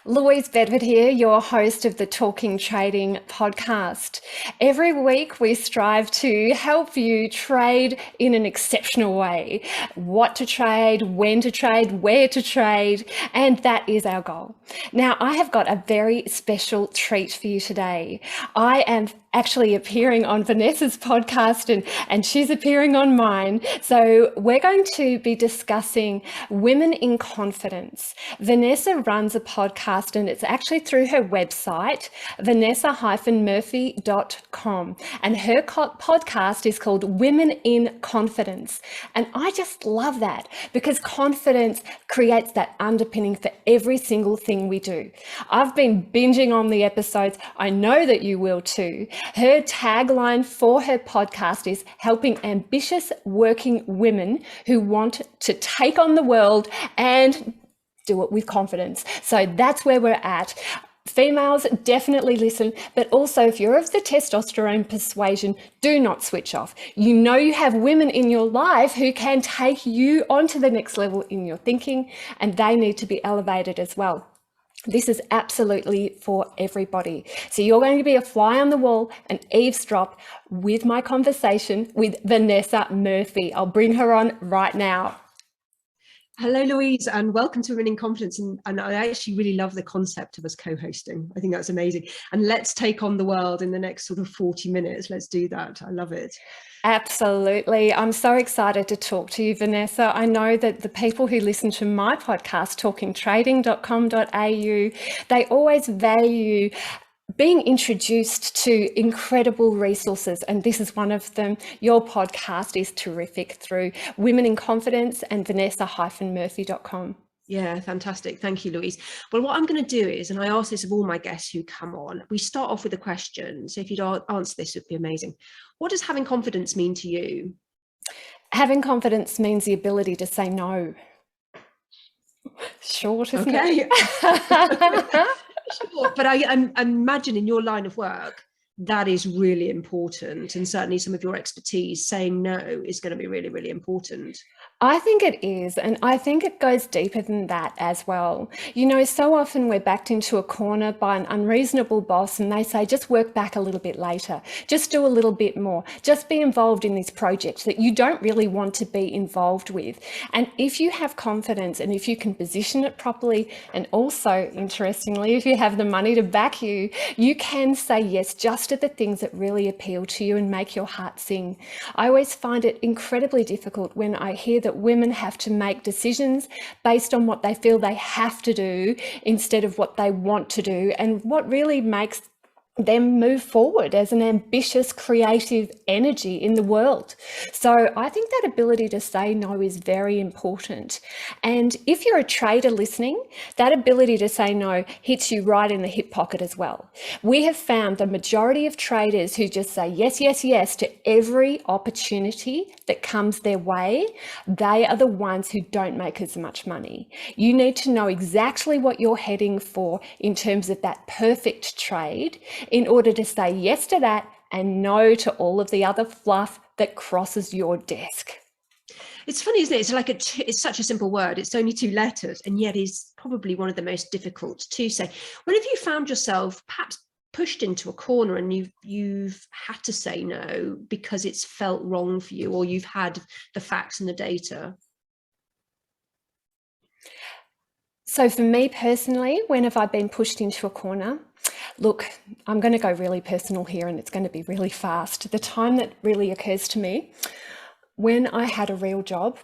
Louise Bedford here, your host of the Talking Trading podcast. Every week we strive to help you trade in an exceptional way. What to trade, when to trade, where to trade, and that is our goal. Now, I have got a very special treat for you today. I am actually appearing on Vanessa's podcast and she's appearing on mine. So we're going to be discussing women in confidence. Vanessa runs a podcast and it's actually through her website, vanessa-murphy.com. And her podcast is called Women in Confidence. And I just love that because confidence creates that underpinning for every single thing we do. I've been binging on the episodes. I know that you will too. Her tagline for her podcast is helping ambitious working women who want to take on the world and do it with confidence. So that's where we're at. Females, definitely listen, but also if you're of the testosterone persuasion, do not switch off. You know you have women in your life who can take you onto the next level in your thinking, and they need to be elevated as well. This is absolutely for everybody. So you're going to be a fly on the wall and eavesdrop with my conversation with Vanessa Murphy. I'll bring her on right now. Hello, Louise, and welcome to Women in Confidence. And I actually really love the concept of us co-hosting. I think that's amazing. And let's take on the world in the next sort of 40 minutes. Let's do that. I love it. Absolutely. I'm so excited to talk to you, Vanessa. I know that the people who listen to my podcast, talkingtrading.com.au, they always value being introduced to incredible resources, and this is one of them. Your podcast is terrific through Women in Confidence and vanessa-murphy.com. Yeah, fantastic. Thank you, Louise. Well, what I'm going to do is, and I ask this of all my guests who come on, we start off with a question. So if you'd answer this, it would be amazing. What does having confidence mean to you? Having confidence means the ability to say no. Short, isn't it? Sure, but I imagine in your line of work, that is really important. And certainly some of your expertise, saying no is going to be really, really important. I think it is, and I think it goes deeper than that as well. You know, so often we're backed into a corner by an unreasonable boss and they say, just work back a little bit later, just do a little bit more, just be involved in this project that you don't really want to be involved with. And if you have confidence and if you can position it properly, and also, interestingly, if you have the money to back you, you can say yes just to the things that really appeal to you and make your heart sing. I always find it incredibly difficult when I hear that women have to make decisions based on what they feel they have to do instead of what they want to do, and what really makes them move forward as an ambitious, creative energy in the world. So I think that ability to say no is very important. And if you're a trader listening, that ability to say no hits you right in the hip pocket as well. We have found the majority of traders who just say yes, yes, yes to every opportunity that comes their way, they are the ones who don't make as much money. You need to know exactly what you're heading for in terms of that perfect trade, in order to say yes to that and no to all of the other fluff that crosses your desk. It's funny, isn't it? It's like it's such a simple word. It's only 2 letters, and yet is probably one of the most difficult to say. When have you found yourself perhaps pushed into a corner and you've had to say no because it's felt wrong for you, or you've had the facts and the data? So for me personally, when have I been pushed into a corner? Look, I'm going to go really personal here and it's going to be really fast. The time that really occurs to me, when I had a real job,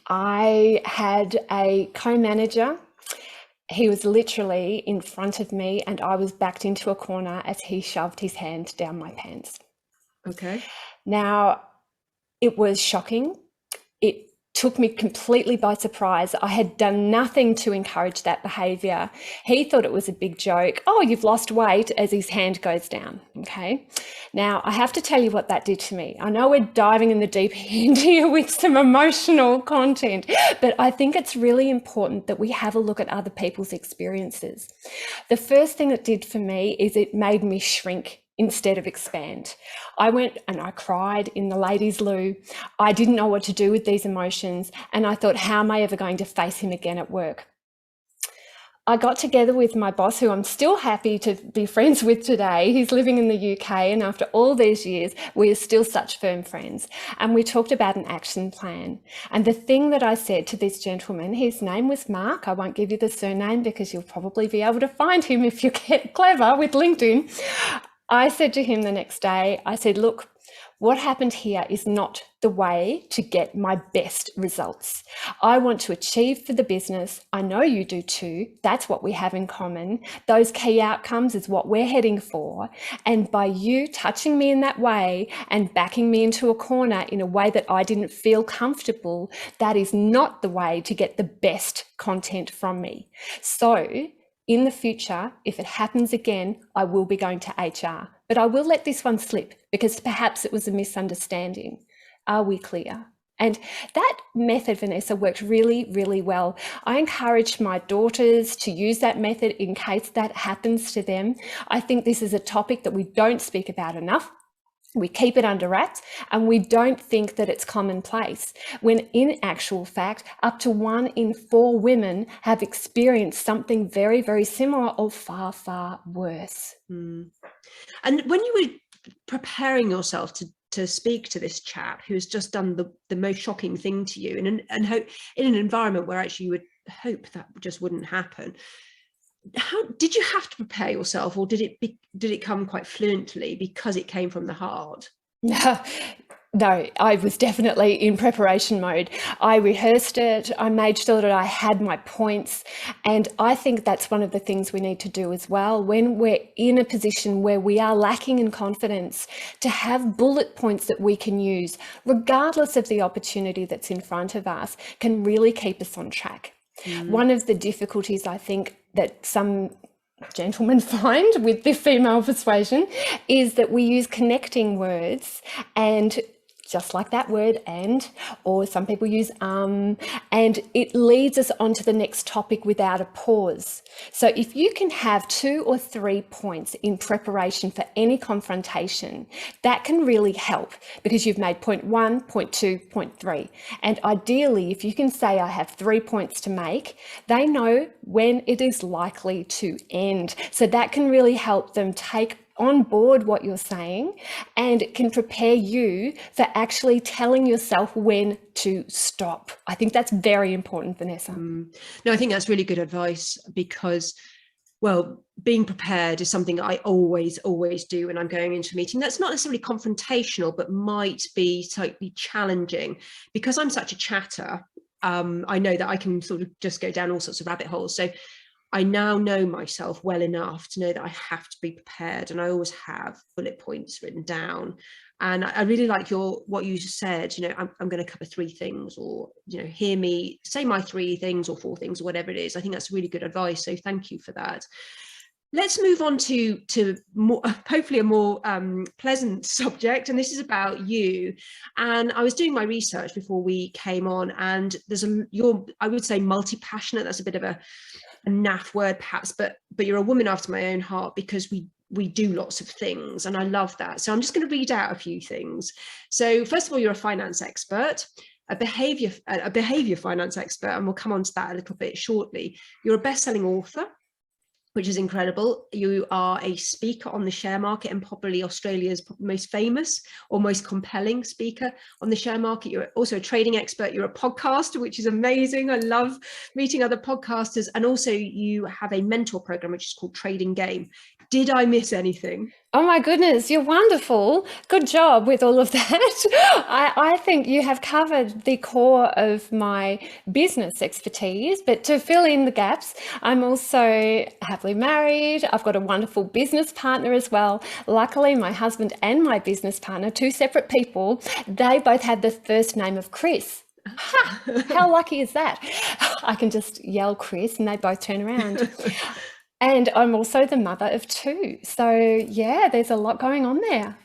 I had a co-manager. He was literally in front of me and I was backed into a corner as he shoved his hand down my pants. Okay. Now, it was shocking. It took me completely by surprise. I had done nothing to encourage that behavior. He thought it was a big joke. Oh, you've lost weight, as his hand goes down. Okay. Now, I have to tell you what that did to me. I know we're diving in the deep end here with some emotional content, but I think it's really important that we have a look at other people's experiences. The first thing it did for me is it made me shrink instead of expand. I went and I cried in the ladies' loo. I didn't know what to do with these emotions. And I thought, how am I ever going to face him again at work? I got together with my boss, who I'm still happy to be friends with today. He's living in the UK, and after all these years, we are still such firm friends. And we talked about an action plan. And the thing that I said to this gentleman, his name was Mark. I won't give you the surname because you'll probably be able to find him if you get clever with LinkedIn. I said to him the next day, I said, look, what happened here is not the way to get my best results. I want to achieve for the business. I know you do too. That's what we have in common. Those key outcomes is what we're heading for. And by you touching me in that way and backing me into a corner in a way that I didn't feel comfortable, that is not the way to get the best content from me. So in the future, if it happens again, I will be going to HR, but I will let this one slip because perhaps it was a misunderstanding. Are we clear? And that method, Vanessa, worked really, really well. I encourage my daughters to use that method in case that happens to them. I think this is a topic that we don't speak about enough. We keep it under wraps and we don't think that it's commonplace, when in actual fact, up to 1 in 4 women have experienced something very, very similar or far, far worse. And when you were preparing yourself to speak to this chap who's just done the most shocking thing to you in an environment where actually you would hope that just wouldn't happen, how did you have to prepare yourself, or did it come quite fluently because it came from the heart? No, I was definitely in preparation mode. I rehearsed it. I made sure that I had my points. And I think that's one of the things we need to do as well when we're in a position where we are lacking in confidence, to have bullet points that we can use, regardless of the opportunity that's in front of us, can really keep us on track. One of the difficulties I think that some gentlemen find with the female persuasion is that we use connecting words, and just like that word and, or some people use and it leads us on to the next topic without a pause. So if you can have 2 or 3 points in preparation for any confrontation, that can really help, because you've made point 1, point 2, point 3. And ideally, if you can say, I have 3 points to make, they know when it is likely to end. So that can really help them take on board what you're saying, and it can prepare you for actually telling yourself when to stop. I think that's very important, Vanessa. No, I think that's really good advice, because, well, being prepared is something I always do when I'm going into a meeting. That's not necessarily confrontational, but might be slightly challenging. Because I'm such a chatter, I know that I can sort of just go down all sorts of rabbit holes. So I now know myself well enough to know that I have to be prepared, and I always have bullet points written down. And I really like what you said, I'm going to cover 3 things, or, hear me say my 3 things or 4 things or whatever it is. I think that's really good advice. So thank you for that. Let's move on to more, hopefully a more pleasant subject, and this is about you. And I was doing my research before we came on, and you're, I would say, multi-passionate. That's a bit of a naff word perhaps, but you're a woman after my own heart, because we do lots of things, and I love that. So I'm just going to read out a few things. So first of all, you're a finance expert, a behavior finance expert, and we'll come on to that a little bit shortly. You're a best-selling author, which is incredible. You are a speaker on the share market, and probably Australia's most famous or most compelling speaker on the share market. You're also a trading expert. You're a podcaster, which is amazing. I love meeting other podcasters. And also you have a mentor program, which is called Trading Game. Did I miss anything? Oh my goodness, you're wonderful. Good job with all of that. I think you have covered the core of my business expertise, but to fill in the gaps, I'm also happily married. I've got a wonderful business partner as well. Luckily, my husband and my business partner, 2 separate people, they both had the first name of Chris. Ha! How lucky is that? I can just yell Chris and they both turn around. And I'm also the mother of 2. So yeah, there's a lot going on there.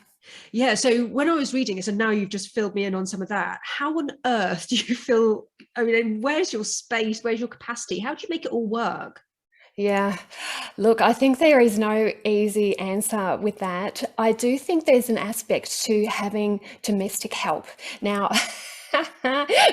Yeah. So when I was reading it, and now you've just filled me in on some of that, how on earth do you feel? I mean, where's your space? Where's your capacity? How do you make it all work? Yeah, look, I think there is no easy answer with that. I do think there's an aspect to having domestic help. Now,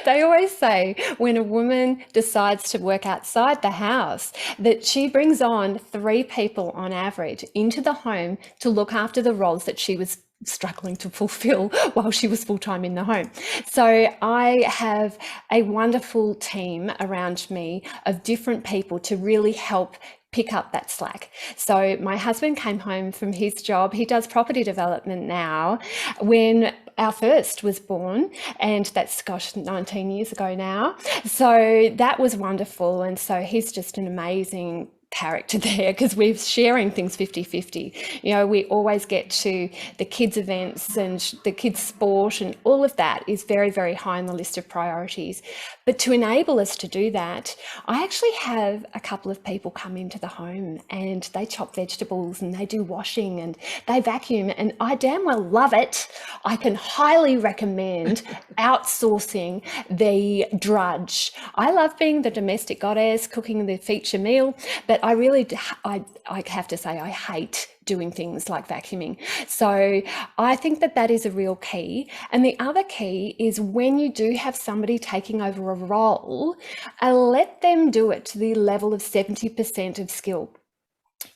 They always say when a woman decides to work outside the house that she brings on 3 people on average into the home to look after the roles that she was struggling to fulfill while she was full-time in the home. So I have a wonderful team around me of different people to really help pick up that slack. So my husband came home from his job. He does property development now. When our first was born, and that's, gosh, 19 years ago now. So that was wonderful. And so he's just an amazing character there because we're sharing things 50-50. You know, we always get to the kids events and the kids sport, and all of that is very, very high on the list of priorities. But to enable us to do that, I actually have a couple of people come into the home and they chop vegetables and they do washing and they vacuum, and I damn well love it. I can highly recommend outsourcing the drudge. I love being the domestic goddess, cooking the feature meal, but I really, I have to say, I hate doing things like vacuuming. So I think that that is a real key. And the other key is when you do have somebody taking over a role, let them do it to the level of 70% of skill.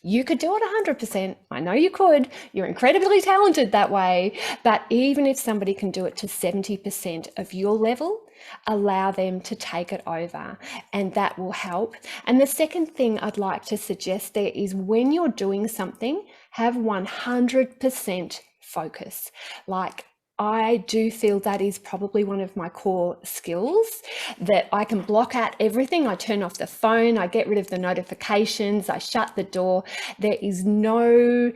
You could do it 100%. I know you could. You're incredibly talented that way. But even if somebody can do it to 70% of your level, allow them to take it over, and that will help. And the second thing I'd like to suggest there is when you're doing something, have 100% focus. Like, I do feel that is probably one of my core skills, that I can block out everything. I turn off the phone, I get rid of the notifications, I shut the door. There is no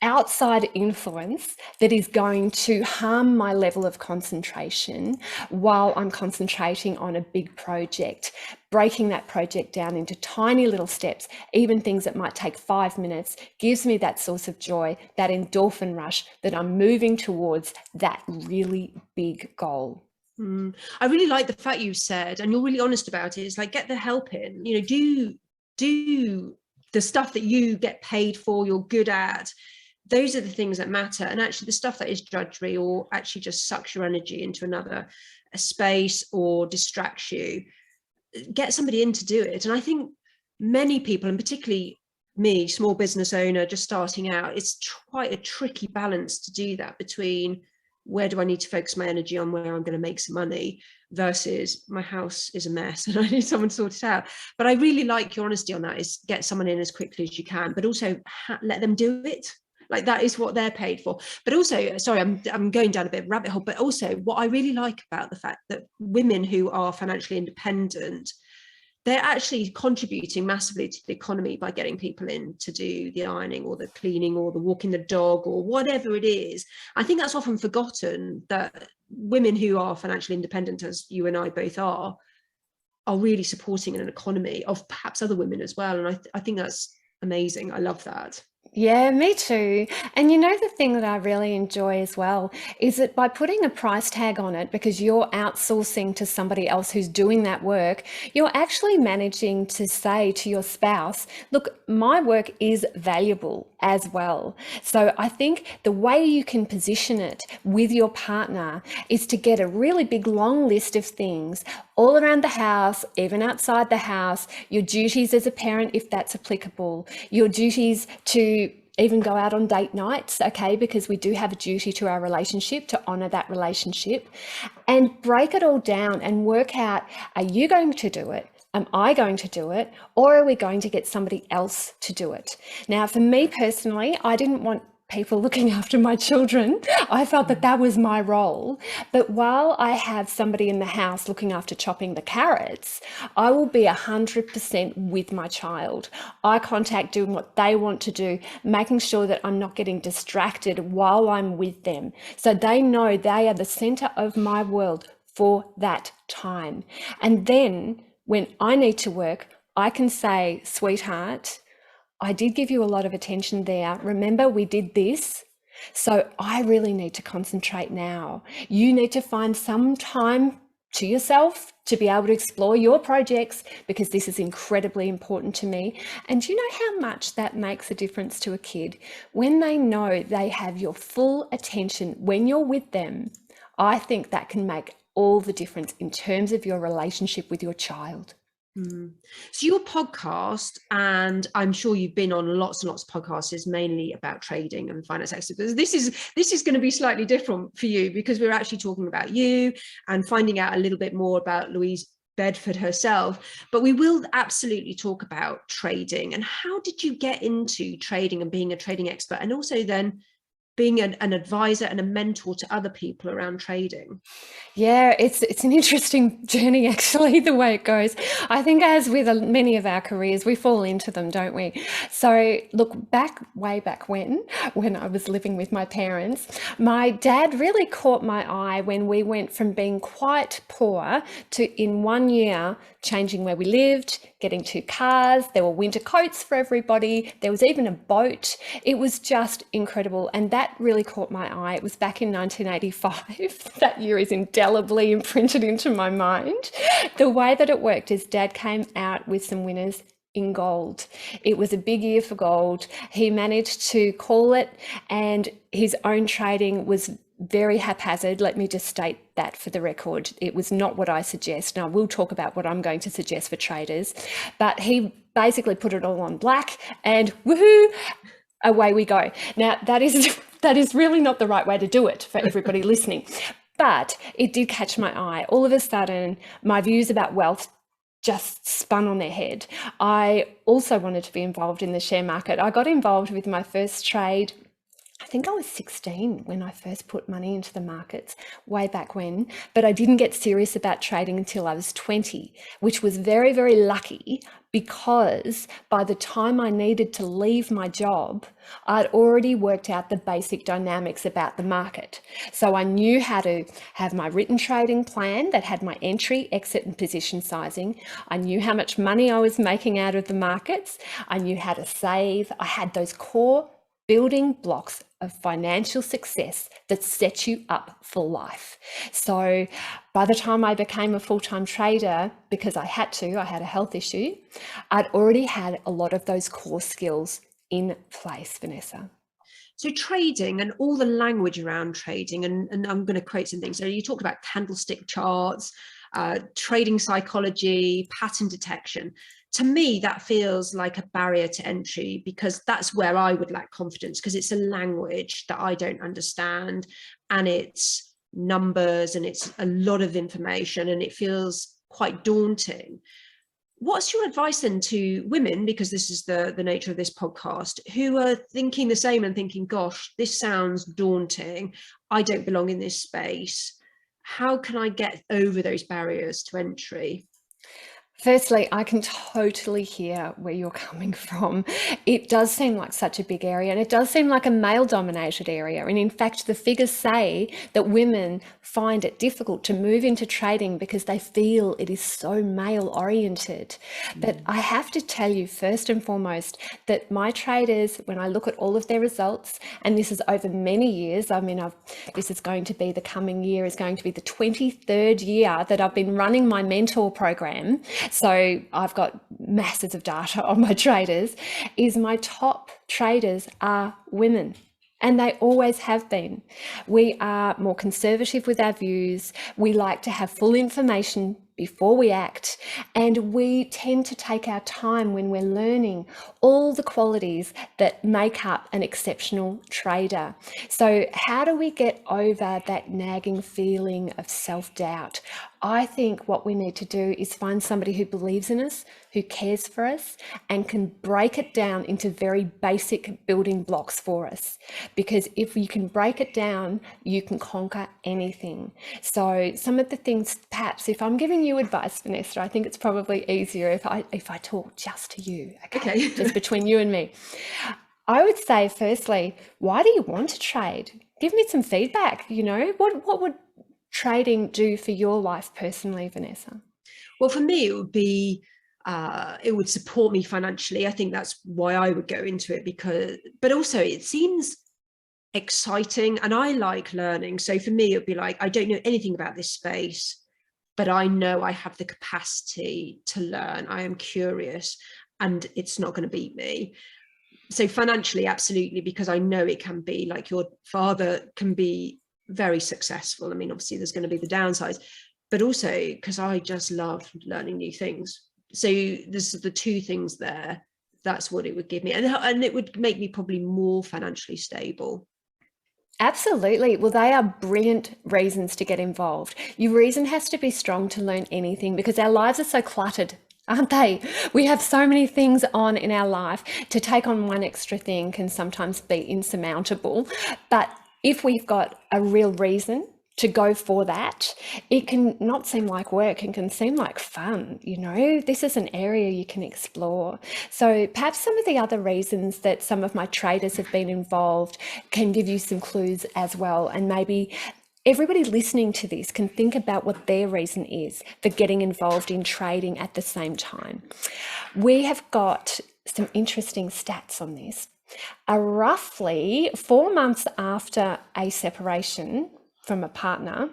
outside influence that is going to harm my level of concentration while I'm concentrating on a big project. Breaking that project down into tiny little steps, even things that might take 5 minutes, gives me that source of joy, that endorphin rush, that I'm moving towards that really big goal. I really like the fact you said, and you're really honest about it, is like, get the help in, you know, do the stuff that you get paid for, you're good at. Those are the things that matter. And actually the stuff that is drudgery or actually just sucks your energy into another space or distracts you, get somebody in to do it. And I think many people, and particularly me, small business owner just starting out, it's quite a tricky balance to do that between where do I need to focus my energy on, where I'm going to make some money, versus my house is a mess and I need someone to sort it out. But I really like your honesty on that, is get someone in as quickly as you can, but also let them do it. Like, that is what they're paid for. But also, sorry, I'm going down a bit of a rabbit hole, but also what I really like about the fact that women who are financially independent, they're actually contributing massively to the economy by getting people in to do the ironing or the cleaning or the walking the dog or whatever it is. I think that's often forgotten, that women who are financially independent, as you and I both are really supporting an economy of perhaps other women as well. And I think that's amazing. I love that. Yeah, me too. And you know, the thing that I really enjoy as well is that by putting a price tag on it, because you're outsourcing to somebody else who's doing that work, you're actually managing to say to your spouse, look, my work is valuable as well. So I think the way you can position it with your partner is to get a really big long list of things all around the house, even outside the house, your duties as a parent, if that's applicable, your duties to even go out on date nights, okay, because we do have a duty to our relationship to honor that relationship, and break it all down and work out, are you going to do it? Am I going to do it? Or are we going to get somebody else to do it? Now, for me personally, I didn't want people looking after my children. I felt that that was my role. But while I have somebody in the house looking after chopping the carrots, I will be 100% with my child. Eye contact, doing what they want to do, making sure that I'm not getting distracted while I'm with them. So they know they are the center of my world for that time. And then when I need to work, I can say, sweetheart, I did give you a lot of attention there. Remember, we did this. So I really need to concentrate now. You need to find some time to yourself to be able to explore your projects, because this is incredibly important to me. And do you know how much that makes a difference to a kid? When they know they have your full attention when you're with them, I think that can make all the difference in terms of your relationship with your child. So your podcast, and I'm sure you've been on lots and lots of podcasts, is mainly about trading and finance experts. This is going to be slightly different for you, because we're actually talking about you and finding out a little bit more about Louise Bedford herself. But we will absolutely talk about trading, and how did you get into trading and being a trading expert, and also then being an advisor and a mentor to other people around trading. Yeah, it's an interesting journey, actually, the way it goes. I think, as with many of our careers, we fall into them, don't we? So look, way back when I was living with my parents, my dad really caught my eye when we went from being quite poor to, in 1 year, changing where we lived, getting 2 cars. There were winter coats for everybody. There was even a boat. It was just incredible. And that really caught my eye. It was back in 1985. That year is indelibly imprinted into my mind. The way that it worked is Dad came out with some winners in gold. It was a big year for gold. He managed to call it, and his own trading was very haphazard. Let me just state that for the record. It was not what I suggest. Now, we'll talk about what I'm going to suggest for traders, but he basically put it all on black, and woohoo, away we go. Now, that is really not the right way to do it for everybody listening, but it did catch my eye. All of a sudden, my views about wealth just spun on their head. I also wanted to be involved in the share market. I got involved with my first trade, I think I was 16 when I first put money into the markets, way back when, but I didn't get serious about trading until I was 20, which was very, very lucky, because by the time I needed to leave my job, I'd already worked out the basic dynamics about the market. So I knew how to have my written trading plan that had my entry, exit, and position sizing. I knew how much money I was making out of the markets. I knew how to save. I had those core building blocks of financial success that set you up for life. So by the time I became a full-time trader, because I had a health issue, I'd already had a lot of those core skills in place, Vanessa. So trading and all the language around trading, and I'm going to quote some things. So you talked about candlestick charts, trading psychology, pattern detection. To me, that feels like a barrier to entry, because that's where I would lack confidence, because it's a language that I don't understand, and it's numbers, and it's a lot of information, and it feels quite daunting. What's your advice then to women, because this is the nature of this podcast, who are thinking the same and thinking, gosh, this sounds daunting, I don't belong in this space. How can I get over those barriers to entry? Firstly, I can totally hear where you're coming from. It does seem like such a big area, and it does seem like a male-dominated area. And in fact, the figures say that women find it difficult to move into trading because they feel it is so male-oriented. But I have to tell you, first and foremost, that my traders, when I look at all of their results, and this is over many years, I mean, this is going to be, the coming year is going to be the 23rd year that I've been running my mentor program. So I've got masses of data on my traders, is my top traders are women. And they always have been. We are more conservative with our views. We like to have full information before we act. And we tend to take our time when we're learning all the qualities that make up an exceptional trader. So how do we get over that nagging feeling of self-doubt? I think what we need to do is find somebody who believes in us, who cares for us, and can break it down into very basic building blocks for us. Because if you can break it down, you can conquer anything. So some of the things, perhaps if I'm giving you advice, Vanessa, I think it's probably easier if I talk just to you, okay? Just between you and me. I would say, firstly, why do you want to trade? Give me some feedback. What would trading do for your life personally, Vanessa? Well, for me, it would support me financially. I think that's why I would go into it, but also it seems exciting, and I like learning. So for me, it would be like, I don't know anything about this space, but I know I have the capacity to learn. I am curious, and it's not going to beat me. So financially, absolutely, because I know it can be, like your father can be very successful. I mean, obviously there's going to be the downsides, but also because I just love learning new things. So this is the two things there. That's what it would give me. And it would make me probably more financially stable. Absolutely. Well, they are brilliant reasons to get involved. Your reason has to be strong to learn anything because our lives are so cluttered, aren't they? We have so many things on in our life. To take on one extra thing can sometimes be insurmountable. But if we've got a real reason to go for that, it can not seem like work and can seem like fun. You know, this is an area you can explore. So perhaps some of the other reasons that some of my traders have been involved can give you some clues as well. And maybe everybody listening to this can think about what their reason is for getting involved in trading at the same time. We have got some interesting stats on this. Roughly 4 months after a separation from a partner,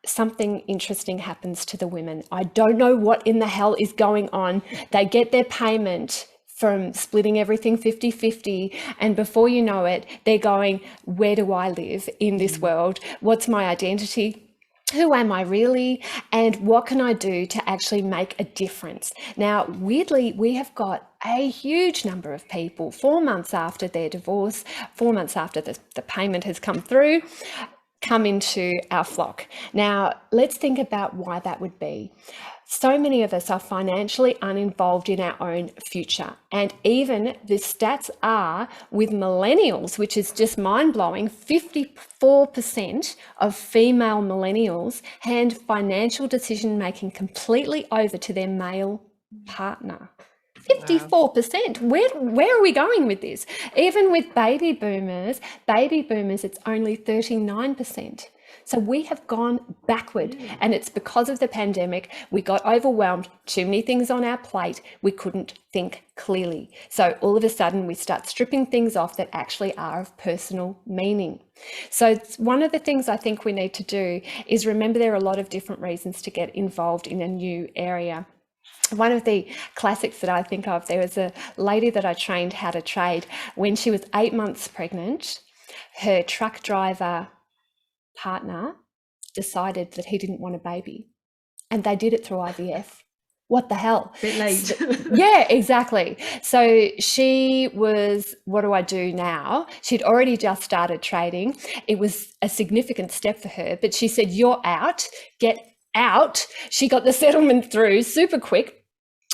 something interesting happens to the women. I don't know what in the hell is going on. They get their payment from splitting everything 50-50, and before you know it, they're going, where do I live in this world? What's my identity? Who am I really? And what can I do to actually make a difference? Now, weirdly, we have got a huge number of people 4 months after their divorce, 4 months after the payment has come through, come into our flock. Now, let's think about why that would be. So many of us are financially uninvolved in our own future. And even the stats are with millennials, which is just mind-blowing, 54% of female millennials hand financial decision-making completely over to their male partner. 54%. Where are we going with this? Even with baby boomers, it's only 39%. So we have gone backward, and it's because of the pandemic. We got overwhelmed, too many things on our plate. We couldn't think clearly. So all of a sudden we start stripping things off that actually are of personal meaning. So one of the things I think we need to do is remember there are a lot of different reasons to get involved in a new area. One of the classics that I think of, there was a lady that I trained how to trade. When she was 8 months pregnant, her truck driver partner decided that he didn't want a baby, and they did it through IVF. What the hell? Bit late. Yeah, exactly. So she was, what do I do now? She'd already just started trading. It was a significant step for her, but she said, you're out, get out. She got the settlement through super quick.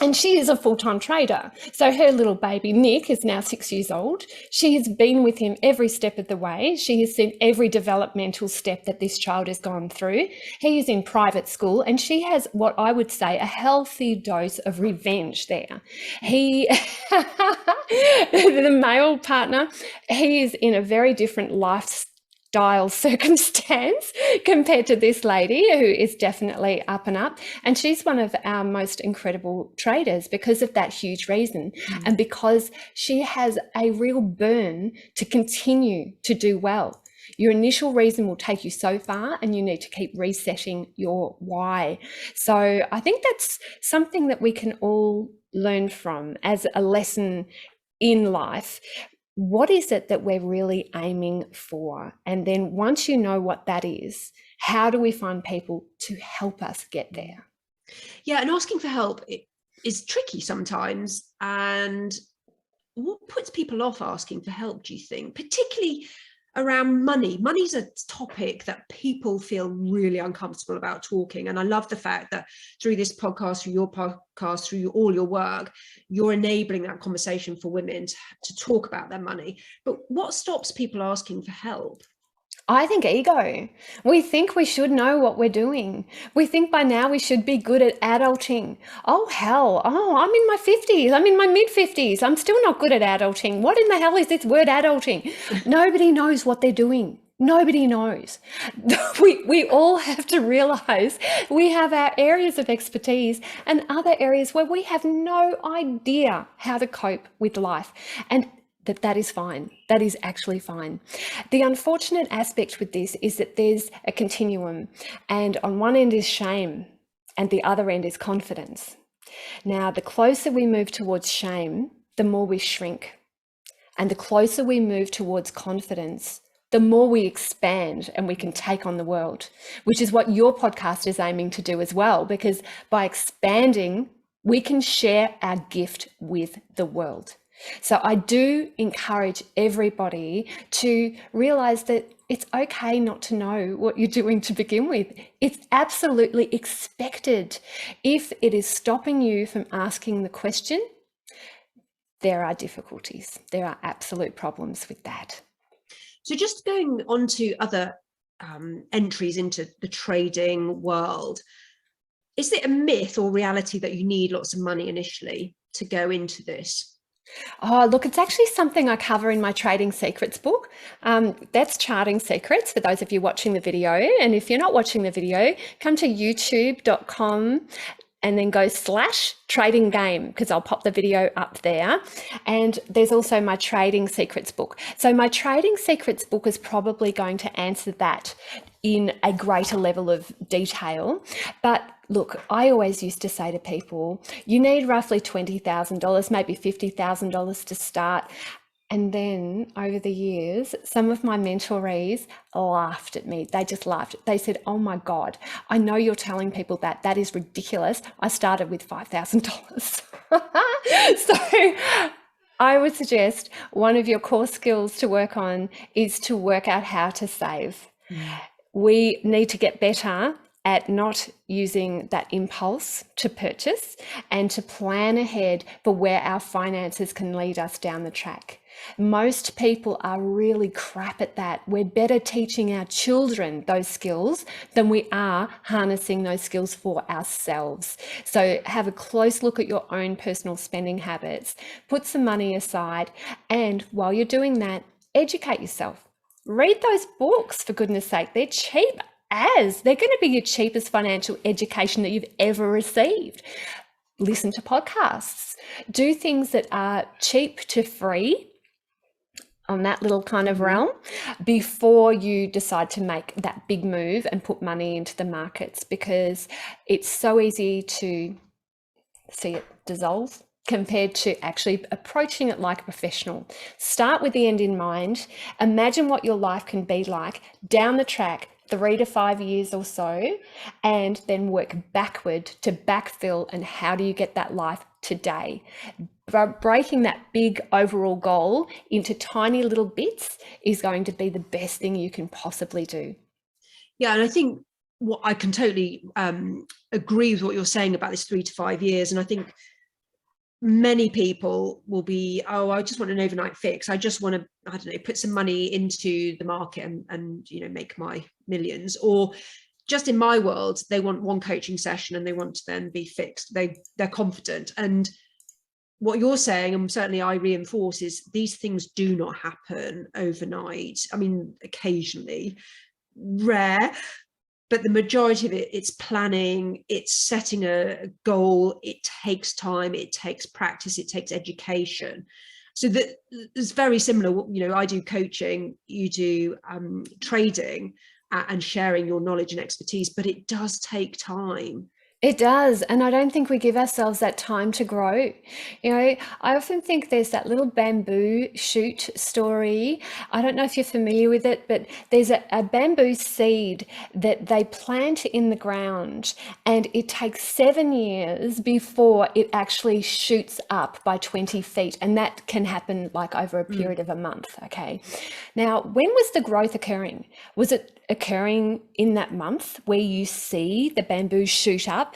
And she is a full-time trader. So her little baby, Nick, is now 6 years old. She has been with him every step of the way. She has seen every developmental step that this child has gone through. He is in private school, and she has what I would say a healthy dose of revenge there. He, the male partner, he is in a very different lifestyle circumstance compared to this lady, who is definitely up and up. And she's one of our most incredible traders because of that huge reason. And because she has a real burn to continue to do well. Your initial reason will take you so far, and you need to keep resetting your why. So I think that's something that we can all learn from as a lesson in life. What is it that we're really aiming for? And then once you know what that is, how do we find people to help us get there? Yeah, and asking for help is tricky sometimes. And what puts people off asking for help, do you think? Particularly around money. Money's a topic that people feel really uncomfortable about talking. And I love the fact that through this podcast, through your podcast, through all your work, you're enabling that conversation for women to talk about their money. But what stops people asking for help? I think ego. We think we should know what we're doing. We think by now we should be good at adulting. Oh, hell. Oh, I'm in my 50s. I'm in my mid-50s. I'm still not good at adulting. What in the hell is this word adulting? Nobody knows what they're doing. Nobody knows. We all have to realize we have our areas of expertise and other areas where we have no idea how to cope with life. And that is fine. That is actually fine. The unfortunate aspect with this is that there's a continuum, and on one end is shame and the other end is confidence. Now, the closer we move towards shame, the more we shrink. And the closer we move towards confidence, the more we expand and we can take on the world, which is what your podcast is aiming to do as well, because by expanding, we can share our gift with the world. So I do encourage everybody to realize that it's okay not to know what you're doing to begin with. It's absolutely expected. If it is stopping you from asking the question, there are difficulties. There are absolute problems with that. So just going on to other entries into the trading world, is it a myth or reality that you need lots of money initially to go into this? Oh, look, it's actually something I cover in my Trading Secrets book. That's Charting Secrets for those of you watching the video. And if you're not watching the video, come to youtube.com and then go /trading game, because I'll pop the video up there. And there's also my Trading Secrets book. So my Trading Secrets book is probably going to answer that in a greater level of detail. But look, I always used to say to people, you need roughly $20,000, maybe $50,000 to start. And then over the years, some of my mentorees laughed at me. They just laughed. They said, oh my God, I know you're telling people that. That is ridiculous. I started with $5,000. So I would suggest one of your core skills to work on is to work out how to save. We need to get better at not using that impulse to purchase and to plan ahead for where our finances can lead us down the track. Most people are really crap at that. We're better teaching our children those skills than we are harnessing those skills for ourselves. So have a close look at your own personal spending habits, put some money aside, and while you're doing that, educate yourself. Read those books, for goodness sake. They're cheap as. They're going to be your cheapest financial education that you've ever received. Listen to podcasts. Do things that are cheap to free on that little kind of realm before you decide to make that big move and put money into the markets, because it's so easy to see it dissolve compared to actually approaching it like a professional. Start with the end in mind. Imagine what your life can be like down the track, 3 to 5 years or so, and then work backward to backfill. And how do you get that life today? Breaking that big overall goal into tiny little bits is going to be the best thing you can possibly do. Yeah, and I think what I can totally agree with what you're saying about this 3 to 5 years. And I think many people will be, oh, I just want an overnight fix. I just want to, I don't know, put some money into the market and you know, make my millions. Or just in my world, they want one coaching session and they want to then be fixed. They're confident. And what you're saying, and certainly I reinforce, is these things do not happen overnight. I mean, occasionally, rare, but the majority of it, it's planning, it's setting a goal, it takes time, it takes practice, it takes education. So that it's very similar. You know, I do coaching, you do trading and sharing your knowledge and expertise, but it does take time. It does. And I don't think we give ourselves that time to grow. You know, I often think there's that little bamboo shoot story. I don't know if you're familiar with it, but there's a bamboo seed that they plant in the ground, and it takes 7 years before it actually shoots up by 20 feet. And that can happen like over a period of a month. Okay. Now, when was the growth occurring? Was it occurring in that month where you see the bamboo shoot up?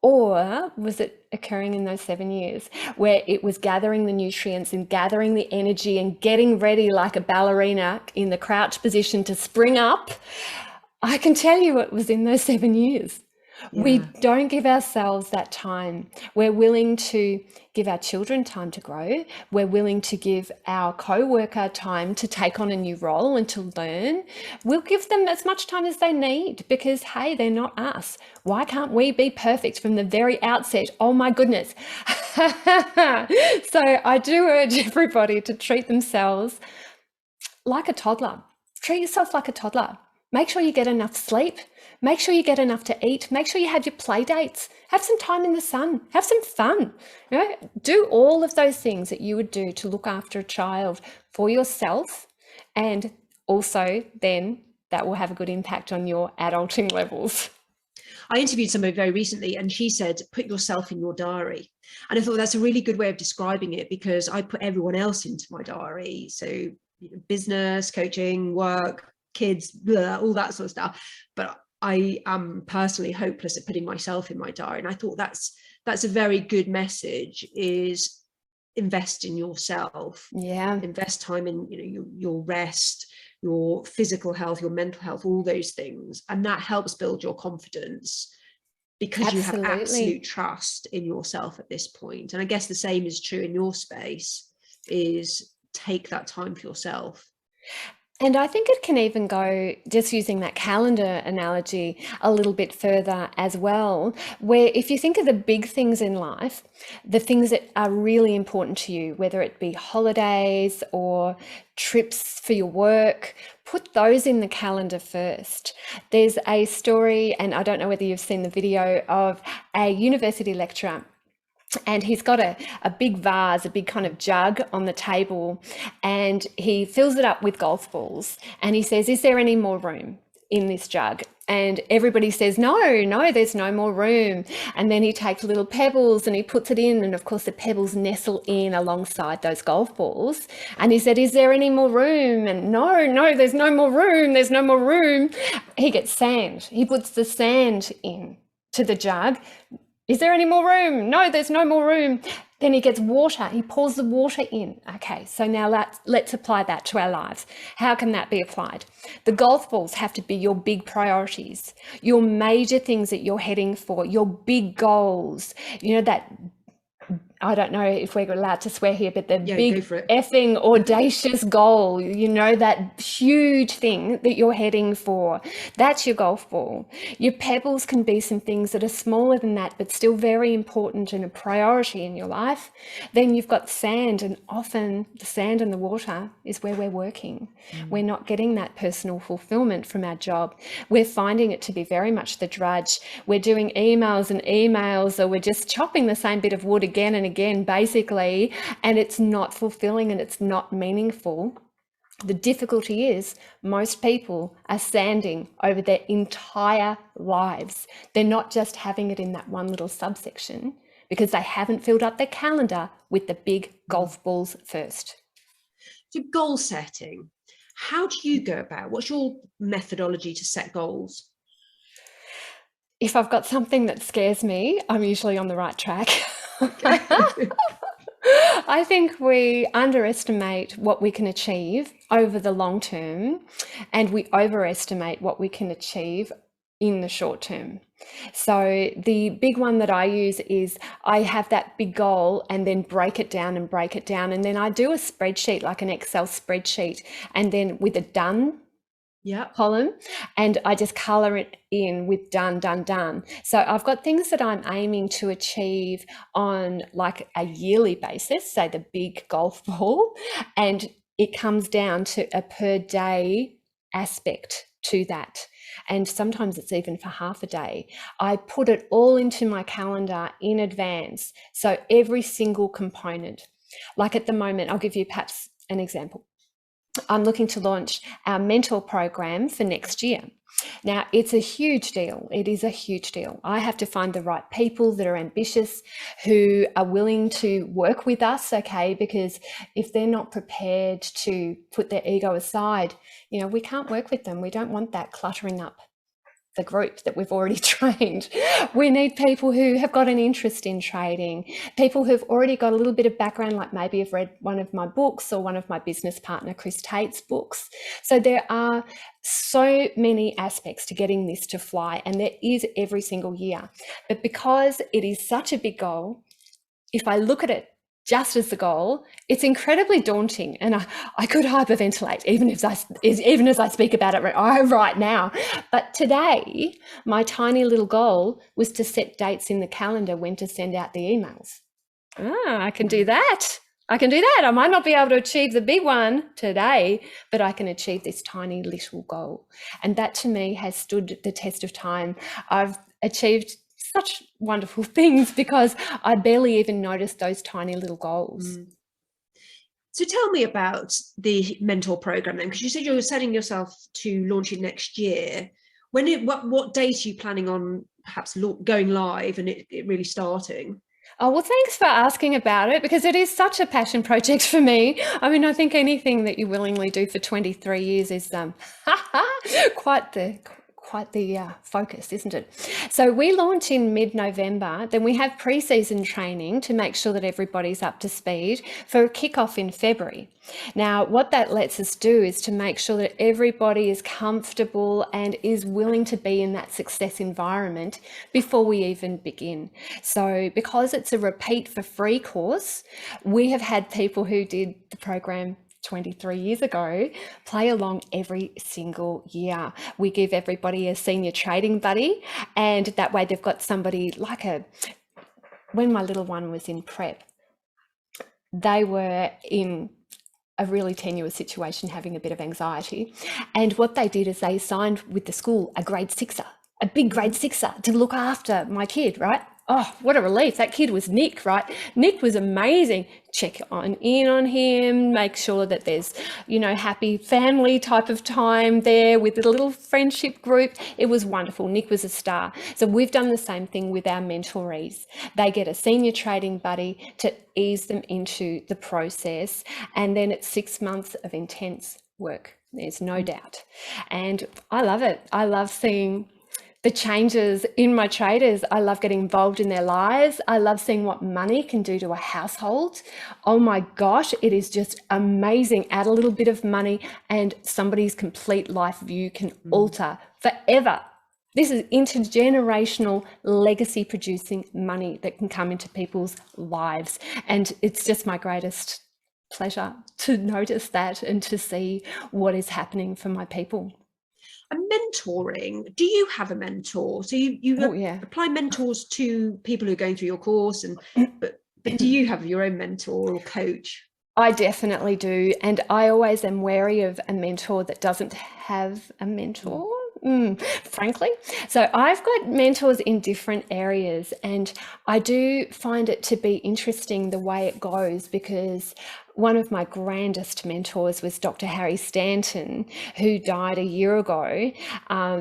Or was it occurring in those 7 years where it was gathering the nutrients and gathering the energy and getting ready like a ballerina in the crouch position to spring up? I can tell you it was in those 7 years. Yeah. We don't give ourselves that time. We're willing to give our children time to grow. We're willing to give our co-worker time to take on a new role and to learn. We'll give them as much time as they need because, hey, they're not us. Why can't we be perfect from the very outset? Oh my goodness. So I do urge everybody to treat themselves like a toddler. Treat yourself like a toddler. Make sure you get enough sleep. Make sure you get enough to eat. Make sure you have your play dates. Have some time in the sun. Have some fun. You know, do all of those things that you would do to look after a child for yourself, and also then that will have a good impact on your adulting levels. I interviewed somebody very recently and she said, put yourself in your diary. And I thought that's a really good way of describing it, because I put everyone else into my diary. So business, coaching, work, kids, blah, all that sort of stuff. But I am personally hopeless at putting myself in my diary. And I thought that's a very good message, is invest in yourself. Yeah. Invest time in your rest, your physical health, your mental health, all those things. And that helps build your confidence, because you have absolute trust in yourself at this point. And I guess the same is true in your space, is take that time for yourself. And I think it can even go, just using that calendar analogy, a little bit further as well, where if you think of the big things in life, the things that are really important to you, whether it be holidays or trips for your work, put those in the calendar first. There's a story, and I don't know whether you've seen the video, of a university lecturer. And he's got a big vase, a big kind of jug on the table, and he fills it up with golf balls. And he says, is there any more room in this jug? And everybody says, no, there's no more room. And then he takes little pebbles and he puts it in. And of course, the pebbles nestle in alongside those golf balls. And he said, is there any more room? And no, there's no more room. There's no more room. He gets sand. He puts the sand in to the jug. Is there any more room? No, there's no more room. Then he gets water. He pours the water in. Okay, so now let's apply that to our lives. How can that be applied? The golf balls have to be your big priorities, your major things that you're heading for, your big goals. You know, that, I don't know if we're allowed to swear here, but the big effing audacious goal, you know, that huge thing that you're heading for, that's your golf ball. Your pebbles can be some things that are smaller than that, but still very important and a priority in your life. Then you've got sand, and often the sand and the water is where we're working. We're not getting that personal fulfillment from our job. We're finding it to be very much the drudge. We're doing emails and emails, or we're just chopping the same bit of wood again and again, basically, and it's not fulfilling and it's not meaningful. The difficulty is most people are sanding over their entire lives. They're not just having it in that one little subsection, because they haven't filled up their calendar with the big golf balls first. So goal setting, how do you go about? What's your methodology to set goals? If I've got something that scares me, I'm usually on the right track. I think we underestimate what we can achieve over the long term, and we overestimate what we can achieve in the short term. So the big one that I use is I have that big goal and then break it down. And then I do a spreadsheet, like an Excel spreadsheet, and then with a done column, and I just color it in with done. So I've got things that I'm aiming to achieve on like a yearly basis, say the big golf ball, and it comes down to a per day aspect to that. And sometimes it's even for half a day. I put it all into my calendar in advance. So every single component, like at the moment, I'll give you perhaps an example. I'm looking to launch our mentor program for next year. Now, it's a huge deal. It is a huge deal. I have to find the right people that are ambitious, who are willing to work with us, okay? Because if they're not prepared to put their ego aside, you know, we can't work with them. We don't want that cluttering up the group that we've already trained. We need people who have got an interest in trading, people who've already got a little bit of background, like maybe have read one of my books or one of my business partner Chris Tate's books. So there are so many aspects to getting this to fly, and there is every single year. But because it is such a big goal, if I look at it just as the goal, it's incredibly daunting, and I could hyperventilate even as I speak about it right now. But today, my tiny little goal was to set dates in the calendar when to send out the emails. I can do that. I might not be able to achieve the big one today, but I can achieve this tiny little goal. And that to me has stood the test of time. I've achieved such wonderful things because I barely even noticed those tiny little goals. So tell me about the mentor program then, because you said you're setting yourself to launch it next year. What date are you planning on perhaps going live and it really starting? Oh, well, thanks for asking about it, because it is such a passion project for me. I mean, I think anything that you willingly do for 23 years is quite the focus, isn't it? So we launch in mid-November, then we have pre-season training to make sure that everybody's up to speed for a kick-off in February. Now, what that lets us do is to make sure that everybody is comfortable and is willing to be in that success environment before we even begin. So because it's a repeat for free course, we have had people who did the program 23 years ago play along every single year. We give everybody a senior trading buddy, and that way they've got somebody like when my little one was in prep, they were in a really tenuous situation, having a bit of anxiety. And what they did is they signed with the school a grade sixer, a big grade sixer, to look after my kid, right? Oh, what a relief. That kid was Nick, right? Nick was amazing. Check in on him, make sure that there's, happy family type of time there with a little friendship group. It was wonderful. Nick was a star. So we've done the same thing with our mentorees. They get a senior trading buddy to ease them into the process. And then it's 6 months of intense work. There's no doubt. And I love it. I love seeing the changes in my traders. I love getting involved in their lives. I love seeing what money can do to a household. Oh my gosh, it is just amazing. Add a little bit of money and somebody's complete life view can alter forever. This is intergenerational legacy producing money that can come into people's lives. And it's just my greatest pleasure to notice that and to see what is happening for my people. And mentoring, do you have a mentor? So you apply mentors to people who are going through your course, but do you have your own mentor or coach? I definitely do. And I always am wary of a mentor that doesn't have a mentor, frankly. So I've got mentors in different areas, and I do find it to be interesting the way it goes, because one of my grandest mentors was Dr. Harry Stanton, who died a year ago.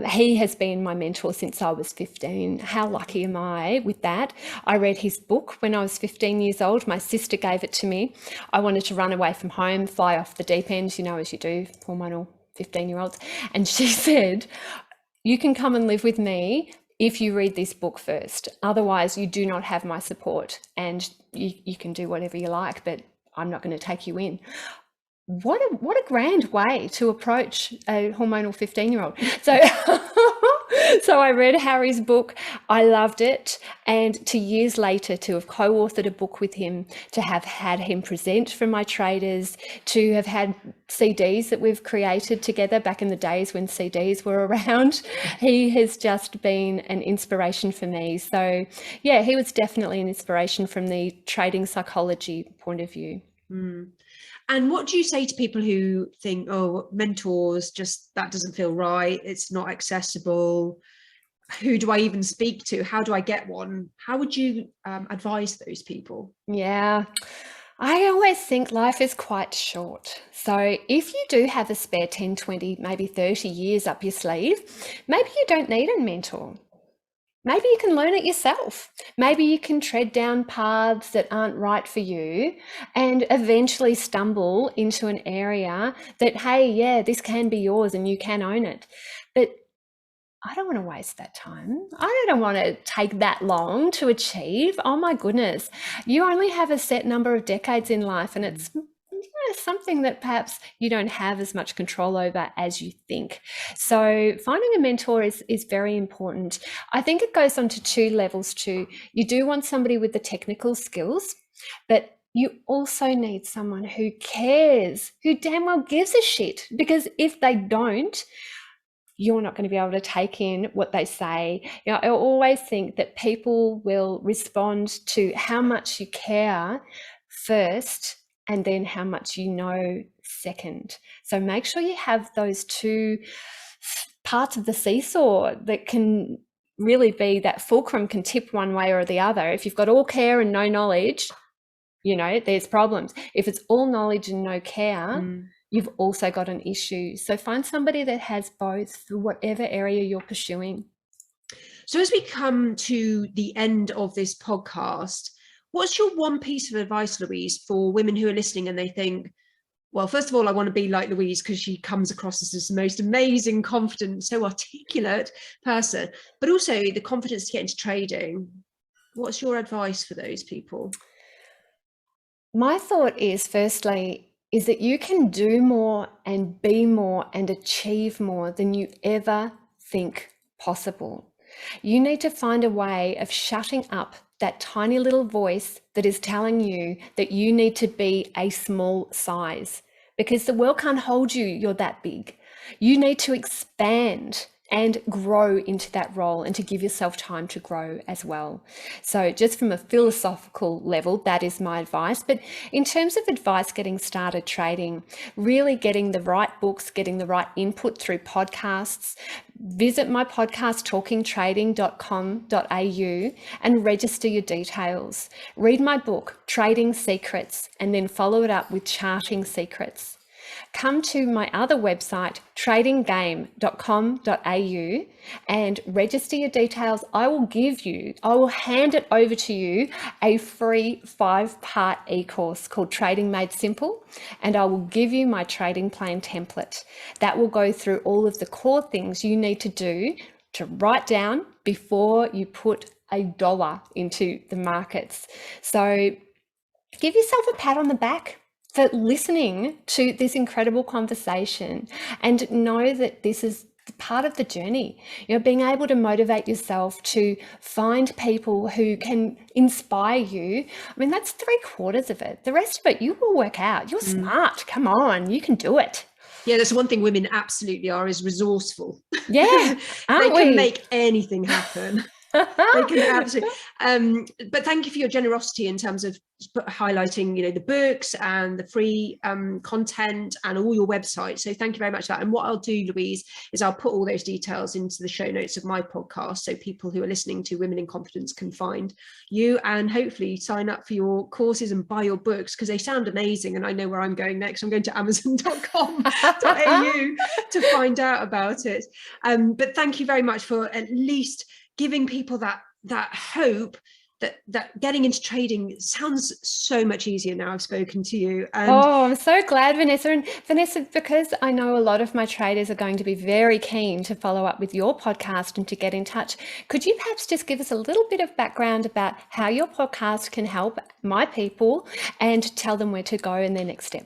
He has been my mentor since I was 15. How lucky am I with that? I read his book when I was 15 years old. My sister gave it to me. I wanted to run away from home, fly off the deep end, as you do, hormonal 15-year-olds. And she said, "You can come and live with me if you read this book first. Otherwise, you do not have my support, and you can do whatever you like, but I'm not going to take you in." What a grand way to approach a hormonal 15-year-old. So I read Harry's book. I loved it. And 2 years later, to have co-authored a book with him, to have had him present for my traders, to have had CDs that we've created together back in the days when CDs were around. He has just been an inspiration for me. So yeah, he was definitely an inspiration from the trading psychology point of view. And what do you say to people who think, oh, mentors, just that doesn't feel right, it's not accessible? Who do I even speak to? How do I get one? How would you advise those people? Yeah, I always think life is quite short. So if you do have a spare 10, 20, maybe 30 years up your sleeve, maybe you don't need a mentor. Maybe you can learn it yourself. Maybe you can tread down paths that aren't right for you and eventually stumble into an area that, hey, yeah, this can be yours and you can own it. But I don't want to waste that time. I don't want to take that long to achieve. Oh my goodness. You only have a set number of decades in life, and it's something that perhaps you don't have as much control over as you think. So finding a mentor is very important. I think it goes on to two levels too. You do want somebody with the technical skills, but you also need someone who cares, who damn well gives a shit, because if they don't, you're not going to be able to take in what they say. I always think that people will respond to how much you care first, and then how much you know second. So make sure you have those two parts of the seesaw that can really be that fulcrum, can tip one way or the other. If you've got all care and no knowledge, there's problems. If it's all knowledge and no care, Mm. you've also got an issue. So find somebody that has both for whatever area you're pursuing. So as we come to the end of this podcast, what's your one piece of advice, Louise, for women who are listening and they think, well, first of all, I want to be like Louise because she comes across as the most amazing, confident, so articulate person, but also the confidence to get into trading. What's your advice for those people? My thought is, firstly, is that you can do more and be more and achieve more than you ever think possible. You need to find a way of shutting up that tiny little voice that is telling you that you need to be a small size, because the world can't hold you, you're that big. You need to expand and grow into that role and to give yourself time to grow as well. So just from a philosophical level, that is my advice. But in terms of advice getting started trading, really getting the right books, getting the right input through podcasts, visit my podcast talkingtrading.com.au and register your details. Read my book, Trading Secrets, and then follow it up with Charting Secrets. Come to my other website, tradinggame.com.au, and register your details. I will hand it over to you, a free 5-part e-course called Trading Made Simple, and I will give you my trading plan template. That will go through all of the core things you need to do to write down before you put $1 into the markets. So give yourself a pat on the back for listening to this incredible conversation, and know that this is part of the journey. Being able to motivate yourself to find people who can inspire you. I mean, that's 3/4 of it. The rest of it, you will work out. You're smart. Come on, you can do it. Yeah, that's one thing women absolutely are, is resourcely. Yeah, they can make anything happen. They can absolutely. But thank you for your generosity in terms of highlighting, the books and the free content and all your websites. So thank you very much for that. And what I'll do, Louise, is I'll put all those details into the show notes of my podcast, so people who are listening to Women in Confidence can find you and hopefully sign up for your courses and buy your books, because they sound amazing. And I know where I'm going next. I'm going to amazon.com.au to find out about it. But thank you very much for at least giving people that hope that getting into trading sounds so much easier now I've spoken to you. And I'm so glad, Vanessa. And Vanessa, because I know a lot of my traders are going to be very keen to follow up with your podcast and to get in touch, could you perhaps just give us a little bit of background about how your podcast can help my people and tell them where to go in their next step?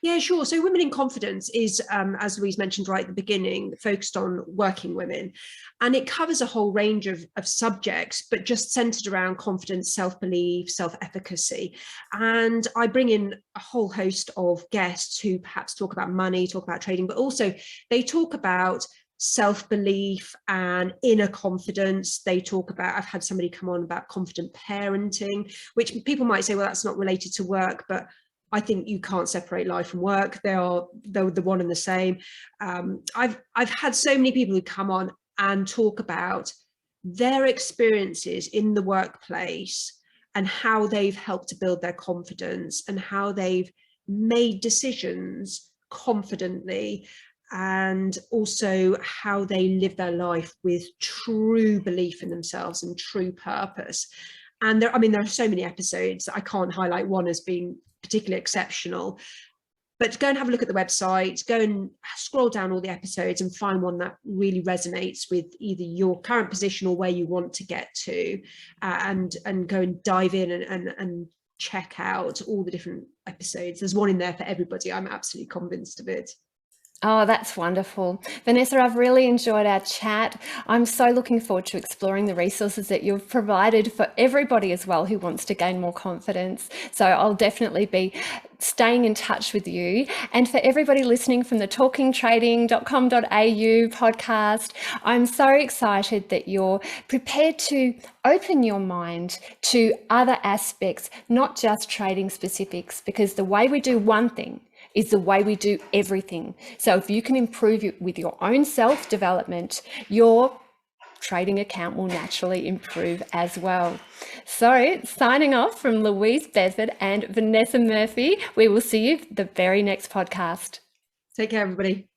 Yeah, sure. So Women in Confidence is, as Louise mentioned right at the beginning, focused on working women. And it covers a whole range of subjects, but just centered around confidence, self-belief, self-efficacy. And I bring in a whole host of guests who perhaps talk about money, talk about trading, but also they talk about self-belief and inner confidence. They talk about, I've had somebody come on about confident parenting, which people might say, well, that's not related to work, but I think you can't separate life from work. They're the one and the same. I've had so many people who come on and talk about their experiences in the workplace and how they've helped to build their confidence and how they've made decisions confidently, and also how they live their life with true belief in themselves and true purpose. And there are so many episodes. I can't highlight one as being particularly exceptional, but go and have a look at the website, go and scroll down all the episodes and find one that really resonates with either your current position or where you want to get to, and go and dive in and check out all the different episodes. There's one in there for everybody. I'm absolutely convinced of it. Oh, that's wonderful. Vanessa, I've really enjoyed our chat. I'm so looking forward to exploring the resources that you've provided for everybody as well who wants to gain more confidence. So I'll definitely be staying in touch with you. And for everybody listening from the talkingtrading.com.au podcast, I'm so excited that you're prepared to open your mind to other aspects, not just trading specifics, because the way we do one thing is the way we do everything. So if you can improve with your own self-development, your trading account will naturally improve as well. So, signing off from Louise Bedford and Vanessa Murphy, we will see you the very next podcast. Take care, everybody.